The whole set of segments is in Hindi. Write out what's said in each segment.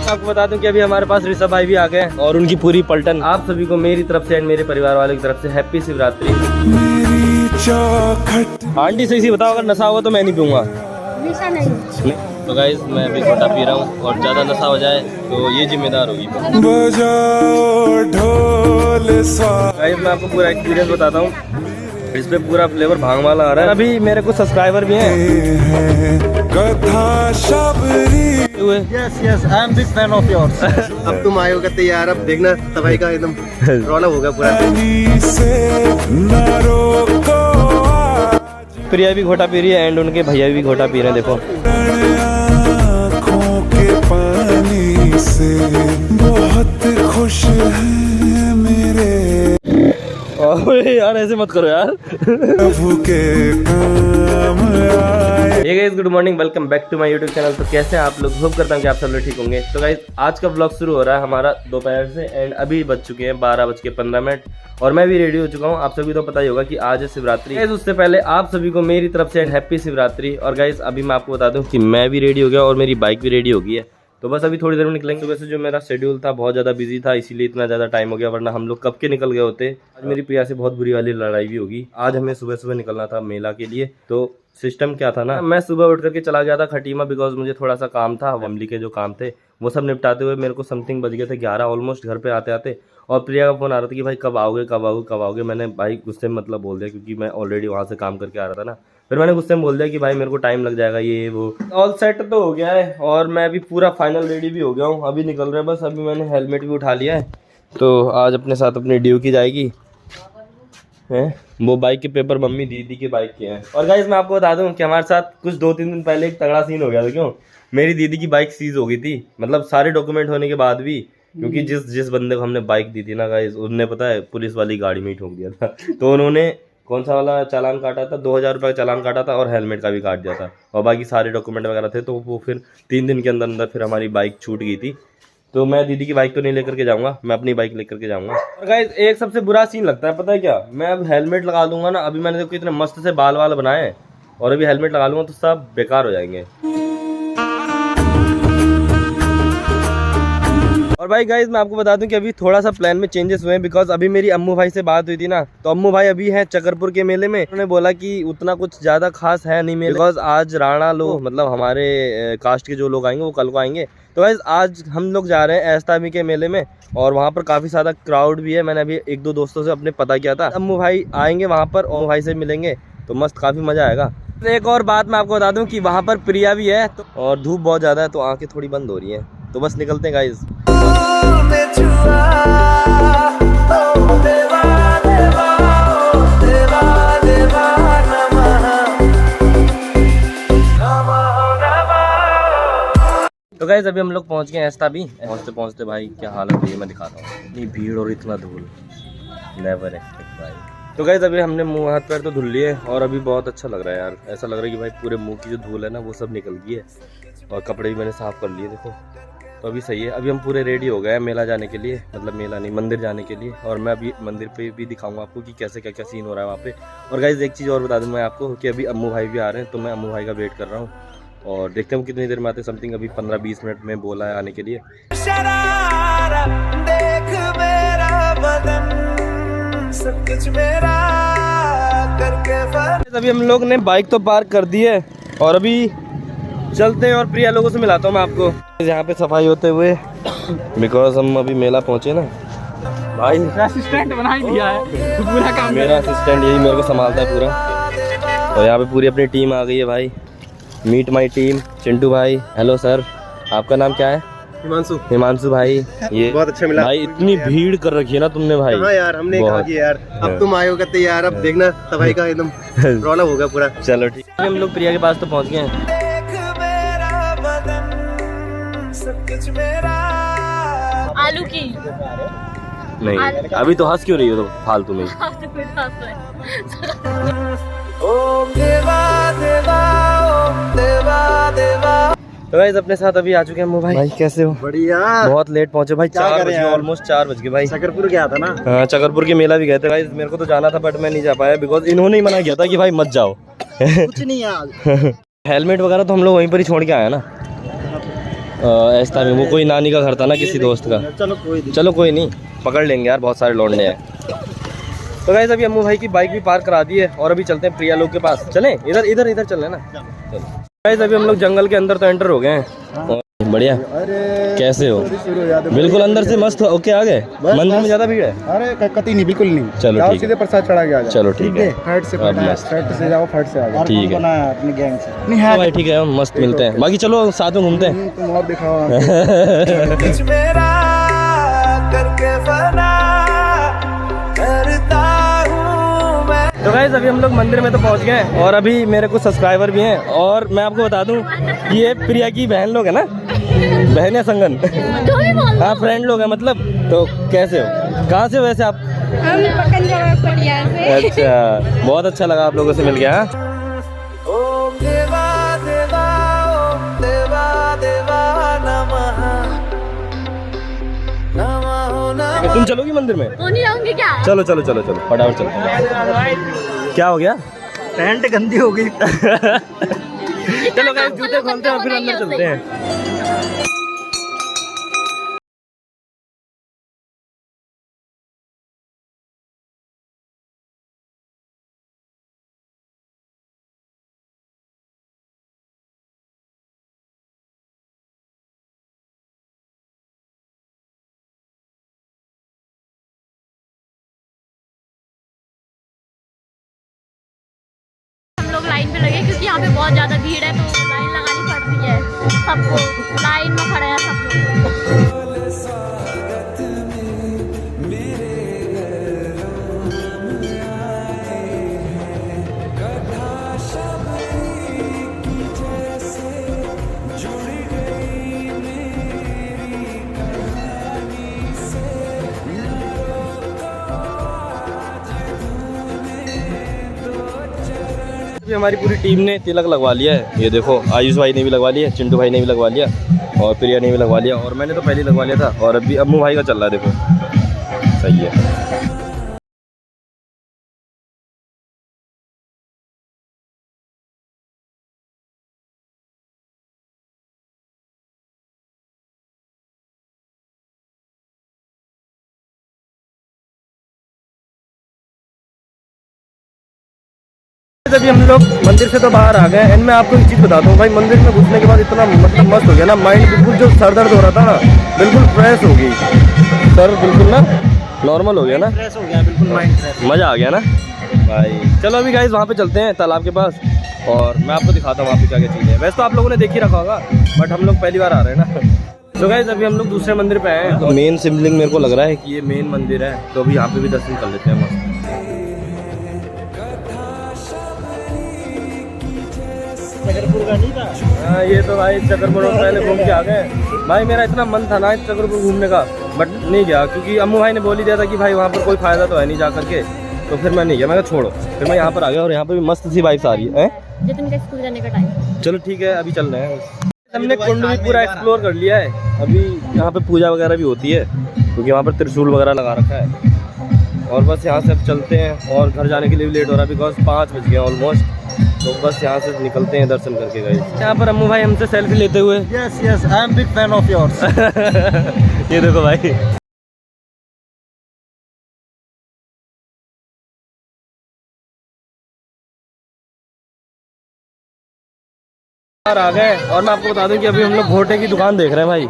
आपको बता दूं कि अभी हमारे पास ऋषभ भाई भी आ गए और उनकी पूरी पलटन। आप सभी को मेरी तरफ से एंड मेरे परिवार वालों की तरफ से हैप्पी शिवरात्रि। आंटी सही बताओ, अगर नशा होगा तो मैं नहीं पीऊंगा। नशा नहीं। तो गाइस मैं अभी घोटा पी रहा हूँ और ज़्यादा नशा हो जाए तो ये जिम्मेदार होगी। गाइस मैं आपको पूरा एक्सपीरियंस बताता हूँ, इस पे पूरा फ्लेवर भांग वाला आ रहा है। अभी मेरे कुछ सब्सक्राइबर भी हैं। Yes, I am big fan of yours. अब तुम आए होगा तैयार, अब देखना तबाही का एकदम रौनक होगा पूरा। प्रिया भी घोटा पी रही है एंड उनके भैया भी घोटा पी रहे हैं। देखो पानी से बहुत खुश है मेरे। यार ऐसे मत करो यार। Hey guys, good morning, welcome back to my YouTube channel. तो कैसे हैं आप लोग? होप करता हूँ कि आप सब लोग ठीक होंगे। तो गाइस आज का व्लॉग शुरू हो रहा है हमारा दोपहर से एंड अभी बज चुके हैं 12:15 और मैं भी रेडी हो चुका हूँ। आप सभी तो पता ही होगा कि आज है शिवरात्रि। गाइस उससे पहले आप सभी को मेरी तरफ से हैप्पी शिवरात्रि। और गाइस अभी मैं आपको बता दूं कि मैं भी रेडी हो गया और मेरी बाइक भी रेडी हो गई है। तो बस अभी थोड़ी देर में निकलेंगे। तो वैसे जो मेरा शेड्यूल था बहुत ज़्यादा बिजी था, इसीलिए इतना ज़्यादा टाइम हो गया, वरना हम लोग कब के निकल गए होते। आज मेरी प्रिया से बहुत बुरी वाली लड़ाई भी होगी। आज हमें सुबह सुबह निकलना था मेला के लिए। तो सिस्टम क्या था ना, मैं सुबह उठ करके चला गया था खटीमा, बिकॉज मुझे थोड़ा सा काम था, फैमिली के जो काम थे वो सब निपटाते हुए मेरे को समथिंग बज गए थे 11 ऑलमोस्ट घर पे आते आते। और प्रिया का फोन आ रहा था कि भाई कब आओगे कब आओगे कब आओगे। मैंने भाई गुस्से में मतलब बोल दिया, क्योंकि मैं ऑलरेडी वहाँ से काम करके आ रहा था ना। फिर मैंने गुस्से में बोल दिया कि भाई मेरे को टाइम लग जाएगा, ये वो। ऑल सेट तो हो गया है और मैं अभी पूरा फाइनल रेडी भी हो गया हूँ। अभी निकल रहा है बस। अभी मैंने हेलमेट भी उठा लिया है। तो आज अपने साथ अपनी ड्यू की जाएगी है। वो बाइक के पेपर मम्मी दीदी के बाइक के हैं। और गाइस मैं आपको बता दूं कि हमारे साथ कुछ 2-3 दिन पहले एक तगड़ा सीन हो गया था। क्यों? मेरी दीदी की बाइक सीज हो गई थी, मतलब सारे डॉक्यूमेंट होने के बाद भी, क्योंकि जिस बंदे को हमने बाइक दी थी ना गाइस, उन्होंने पता है पुलिस वाली गाड़ी में ही ठोक दिया था। तो उन्होंने कौन सा वाला चालान काटा था, 2000 रुपये का चालान काटा था और हेलमेट का भी काट दिया था और बाकी सारे डॉक्यूमेंट वगैरह थे। तो वो फिर 3 दिन के अंदर अंदर फिर हमारी बाइक छूट गई थी। तो मैं दीदी की बाइक तो नहीं लेकर के जाऊंगा, मैं अपनी बाइक लेकर के जाऊंगा। और गाइस एक सबसे बुरा सीन लगता है, पता है क्या? मैं अब हेलमेट लगा दूंगा ना, अभी मैंने देखो इतने मस्त से बाल वाल बनाए हैं और अभी हेलमेट लगा लूंगा तो सब बेकार हो जाएंगे। और भाई गाइस मैं आपको बता दूं कि अभी थोड़ा सा प्लान में चेंजेस हुए हैं, बिकॉज अभी मेरी अम्मू भाई से बात हुई थी ना, तो अम्मू भाई अभी हैं चकरपुर के मेले में। उन्होंने बोला कि उतना कुछ ज़्यादा खास है नहीं मेले, बिकॉज आज राणा लोग मतलब हमारे कास्ट के जो लोग आएंगे वो कल को आएंगे। तो गाइस आज हम लोग जा रहे हैं ऐस्तामी के मेले में और वहाँ पर काफ़ी ज़्यादा क्राउड भी है। मैंने अभी 1-2 दोस्तों से अपने पता किया था। अम्मू भाई आएंगे वहाँ पर, अम्मू भाई से मिलेंगे तो मस्त काफ़ी मज़ा आएगा। एक और बात मैं आपको बता दूँ कि वहाँ पर प्रिया भी है तो, और धूप बहुत ज़्यादा है तो आँखें थोड़ी बंद हो रही हैं। तो बस निकलते हैं गाइस। तो गाइस अभी हम लोग पहुंच गए ऐसा भी। पहुंचते पहुंचते भाई क्या हालत है मैं दिखाता हूँ। इतनी भीड़ और इतना धूल, नेवर एक्सपेक्ट भाई। तो गाइस अभी हमने मुंह हाथ पैर तो धुल लिए और अभी बहुत अच्छा लग रहा है यार। ऐसा लग रहा है कि भाई पूरे मुंह की जो धूल है ना वो सब निकल गई है और कपड़े भी मैंने साफ कर लिए देखो। तो अभी सही है। अभी हम पूरे रेडी हो गए हैं मेला जाने के लिए, मतलब मेला नहीं मंदिर जाने के लिए। और मैं अभी मंदिर पे भी दिखाऊंगा आपको कि कैसे क्या क्या सीन हो रहा है वहाँ पे। और गाइस एक चीज़ और बता दूँ मैं आपको कि अभी अम्मू भाई भी आ रहे हैं, तो मैं अम्मू भाई का वेट कर रहा हूँ और देखते हैं कितनी देर में आते। समथिंग अभी 15-20 मिनट में बोला है आने के लिए। अभी हम लोग ने बाइक तो पार्क कर दी है और अभी चलते हैं और प्रिया लोगों से मिलाता हूँ मैं आपको यहाँ पे सफाई होते हुए, बिकॉज हम अभी मेला पहुँचे ना। भाई असिस्टेंट बना ही दिया है पूरा काम। मेरा असिस्टेंट यही मेरे को संभालता है पूरा। और यहाँ पे पूरी अपनी टीम आ गई है भाई। Meet my team. चिंटू भाई, हेलो सर, आपका नाम क्या है? हिमांशु भाई। ये बहुत अच्छा मिला भाई। इतनी भीड़ कर रखी है ना तुमने भाई। हाँ यार, हमने कहा कि यार अब तुम आए होगा तैयार, अब देखना तबाही का एकदम रौनक होगा पूरा। चलो ठीक है। हम लोग प्रिया के पास तो पहुँच गए हैं। आलू की नहीं अभी तो हंस क्यों रही हो तो फालतू में। तो गाइस अपने साथ अभी आ चुके हैं भाई। भाई कैसे हो? बढ़िया। बहुत लेट पहुंचे भाई, 4 बजे, ऑलमोस्ट 4 बज गए भाई। चकरपुर गया था ना? हाँ चकरपुर के मेला भी गए थे गाइस। मेरे को तो जाना था बट मैं नहीं जा पाया, बिकॉज इन्होंने ही मना किया था कि भाई मत जाओ। कुछ नहीं यार। हेलमेट वगैरह तो हम लोग वहीं पर ही छोड़ के आए ना। ऐसा में वो कोई नानी का घर था ना किसी दोस्त का। चलो कोई नहीं, पकड़ लेंगे यार, बहुत सारे लौंडे हैं। तो गाइस अभी अम्मू भाई की बाइक भी पार्क करा दी है और अभी चलते हैं प्रिया लोग के पास। चलें इधर इधर इधर चल रहे ना। चलो गाइस अभी हम लोग जंगल के अंदर तो एंटर हो गए हैं। बढ़िया, कैसे हो? बिल्कुल अंदर से मस्त हो। ओके आ गए। मंदिर में ज्यादा भीड़ है? अरे कतई नहीं, बिल्कुल नहीं। चलो ठीक सीधे प्रसाद चढ़ा के आ जाओ। चलो ठीक है, फट से जाओ, फट से आ जाओ। ठीक है अपने गैंग से। नहीं है भाई, ठीक है हम मस्त मिलते हैं। बाकी चलो साथ में घूमते हैं। तुम और दिखाओ। तो गाइस अभी हम लोग मंदिर में तो पहुंच गए हैं और अभी मेरे कुछ सब्सक्राइबर भी हैं और मैं आपको बता दूं कि ये प्रिया की बहन लोग है ना, बहन या संगन। हाँ फ्रेंड लोग हैं मतलब। तो कैसे हो, कहाँ से हो वैसे आप? हम पकड़िया से। अच्छा, बहुत अच्छा लगा आप लोगों से मिल गया। हाँ? तुम चलोगी मंदिर में? तो नहीं रहूंगी क्या? चलो चलो चलो चलो फटाफट चलो। क्या हो गया? पैंट गंदी हो गई। चलो गाइस जूते खोलते हैं और फिर अंदर चलते हैं। लोग लाइन पे लगे क्योंकि यहाँ पे बहुत ज्यादा भीड़ है, तो लाइन लगानी पड़ती है सबको। लाइन में खड़े हैं सब लोग। हमारी पूरी टीम ने तिलक लगवा लिया है। ये देखो आयुष भाई ने भी लगवा लिया, चिंटू भाई ने भी लगवा लिया और प्रिया ने भी लगवा लिया और मैंने तो पहले लगवा लिया था और अभी अम्मू भाई का चल रहा है। देखो सही है। अभी हम लोग मंदिर से तो बाहर आ गए एंड मैं आपको एक चीज़ बताता हूँ भाई, मंदिर में घुसने के बाद इतना मतलब मस्त हो गया ना, माइंड बिल्कुल जो सर दर्द हो रहा था ना बिल्कुल फ्रेश हो गई, सर बिल्कुल ना नॉर्मल हो गया ना, फ्रेश हो गया बिल्कुल, माइंड फ्रेश। मज़ा आ गया ना भाई। चलो अभी गाइस वहाँ पे चलते हैं तालाब के पास और मैं आपको दिखाता हूँ वहाँ पे क्या क्या चीज़ है। वैसे तो आप लोगों ने देख ही रखा होगा बट हम लोग पहली बार आ रहे हैं ना। तो गाइस अभी हम लोग दूसरे मंदिर पे आए हैं। तो मेन शिवलिंग मेरे को लग रहा है कि ये मेन मंदिर है, तो अभी यहाँ पे भी दर्शन कर लेते हैं मस्त। हाँ ये तो भाई चक्रपुर पहले घूम के आ गए भाई। मेरा इतना मन था ना चक्रपुर घूमने का बट नहीं गया क्योंकि अम्मू भाई ने बोल ही दिया था कि भाई वहाँ पर कोई फायदा तो है नहीं जा करके, तो फिर मैं नहीं गया। मैं कहा छोड़ो, फिर मैं यहाँ पर आ गया और यहाँ पर भी मस्त सी वाइब्स आ रही है। जितने का स्कूल जाने का टाइम। चलो ठीक है अभी चल रहे हैं। हमने कुंड भी पूरा एक्सप्लोर कर लिया है। अभी यहाँ पे पूजा वगैरह भी होती है क्योंकि वहाँ पर त्रिशूल वगैरह लगा रखा है और बस यहाँ से अब चलते हैं और घर जाने के लिए भी लेट हो रहा है बिकॉज 5 बज गए ऑलमोस्ट। तो बस यहाँ से निकलते हैं दर्शन करके गए। यहाँ पर अम्मू भाई हमसे सेल्फी लेते हुए। Yes yes I am big fan of yours. ये देखो भाई आ गए और मैं आपको बता दूं कि अभी हम लोग घोटे की दुकान देख रहे हैं भाई।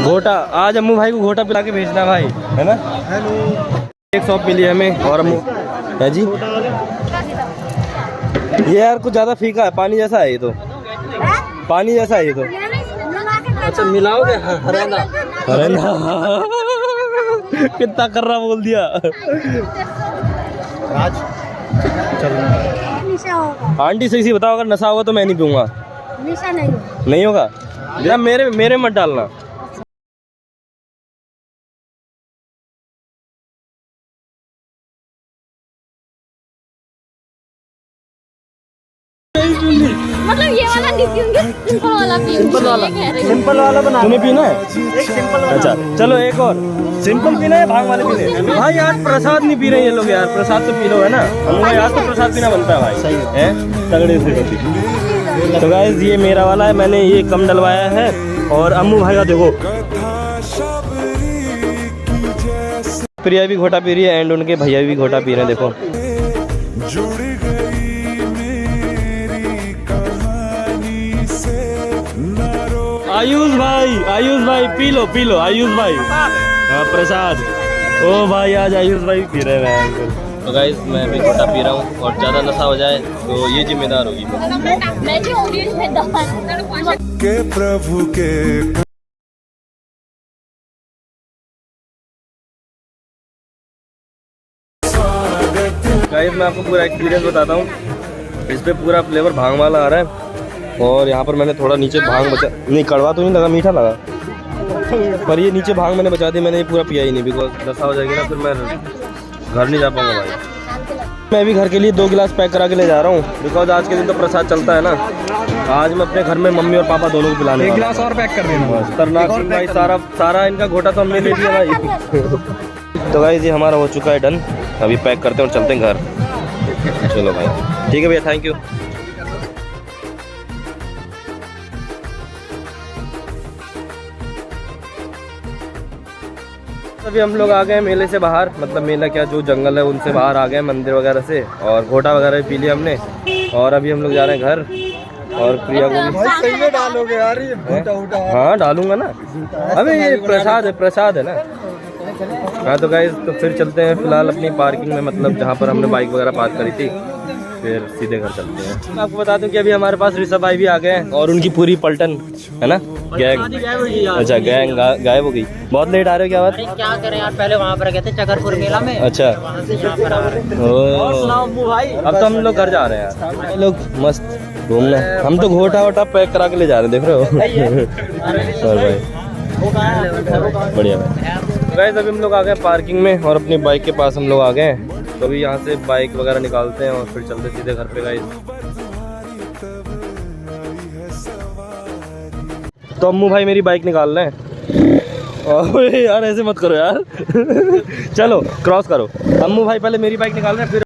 घोटा आज अम्मू भाई को घोटा पिला के भेजना है भाई, है ना। हेलो, एक शॉप मिली है हमें और अम्मू है जी। ये यार कुछ ज्यादा फीका है, पानी जैसा है ये तो, पानी जैसा है ये तो। अच्छा मिलाओगे? हरेना हरेना कितना कर रहा बोल दिया। राज चल आंटी सही बताओ, अगर नशा होगा तो मैं नहीं पीऊंगा। नशा नहीं होगा भैया, मेरे मत डालना। मतलब ये वाला नहीं पीऊंगी, सिंपल वाला पीऊंगी। सिंपल वाला बना। तुम्हें पीना है? एक सिंपल वाला। अच्छा चलो एक और सिंपल पीना है, भांग वाले पीने हैं। भाई यार प्रसाद नहीं पी रहे ये लोग यार, प्रसाद तो पी लो है ना। हम यार तो प्रसाद पीना बनता है भाई, सही है तगड़े से। तो गाइस ये मेरा वाला है, मैंने ये कम डलवाया है। और अम्मू भाई का देखो, प्रिया भी घोटा पी रही है एंड उनके भैया भी घोटा पी रहे हैं। देखो आयुष भाई पी लो आयुष भाई। हाँ प्रसाद। ओ भाई आज आयुष भाई पी रहे हैं। तो गाइस मैं भी घोटा पी रहा हूँ और ज़्यादा नशा हो जाए तो ये जिम्मेदार होगी। मैं जो होगी जिम्मेदार के प्रभु के गाइस मैं आपको पूरा एक्सपीरियंस बताता हूँ। इस पे पूरा फ्लेवर भांग वाला आ रहा है और यहाँ पर मैंने थोड़ा नीचे भांग बचा, नहीं कड़वा तो नहीं लगा, मीठा लगा, पर ये नीचे भांग मैंने बचा दी। मैंने ये पूरा पिया ही नहीं, बिकॉज नशा हो जाएगी ना, फिर मैं घर नहीं जा पाऊँगा भाई। मैं भी घर के लिए 2 गिलास पैक करा के ले जा रहा हूँ, बिकॉज आज के दिन तो प्रसाद चलता है ना। आज मैं अपने घर में मम्मी और पापा दोनों को पिलाने 1 गिलास और पैक कर देना। खतरनाक भाई, सारा इनका घोटा तो हमने ले लिया भाई। तो गाइस ये हमारा हो चुका है डन, अभी पैक करते हैं और चलते हैं घर। चलो भाई ठीक है भैया, थैंक यू। अभी हम लोग आ गए मेले से बाहर, मतलब मेला क्या जो जंगल है उनसे बाहर आ गए, मंदिर वगैरह से, और घोटा वगैरह भी पी लिया हमने। और अभी हम लोग जा रहे हैं घर। और प्रिया को भी सही में डालोगे यार ये घोटा उठा। हाँ डालूंगा ना, अबे ये प्रसाद है ना। हाँ तो गाइस तो फिर चलते हैं फिलहाल अपनी पार्किंग में, मतलब जहाँ पर हमने बाइक वगैरह पार्क करी थी, फिर सीधे घर चलते हैं। मैं आपको बता दूं कि अभी हमारे पास ऋषभ भाई भी आ गए हैं और उनकी पूरी पलटन है ना, गैंग। अच्छा गैंग गायब हो गई, बहुत लेट आ रहे हो क्या बात? क्या करें यार, पहले वहाँ पर गए थे चकरपुर मेला में। अच्छा अब तो हम लोग घर जा रहे हैं यार, हम लोग मस्त घूमने। हम तो घोटा वोटा पैक करा के ले जा रहे हैं, देख रहे हो। और भाई बढ़िया भाई। गाइस अभी हम लोग आ गए पार्किंग में और अपनी बाइक के पास हम लोग आ गए हैं। तो अभी यहाँ से बाइक वगैरह निकालते हैं और फिर चलते सीधे घर पे गाइस। तो अम्मू भाई मेरी बाइक निकाल रहे हैं। ओए यार ऐसे मत करो यार। चलो क्रॉस करो। अम्मू भाई पहले मेरी बाइक निकाल रहे हैं, फिर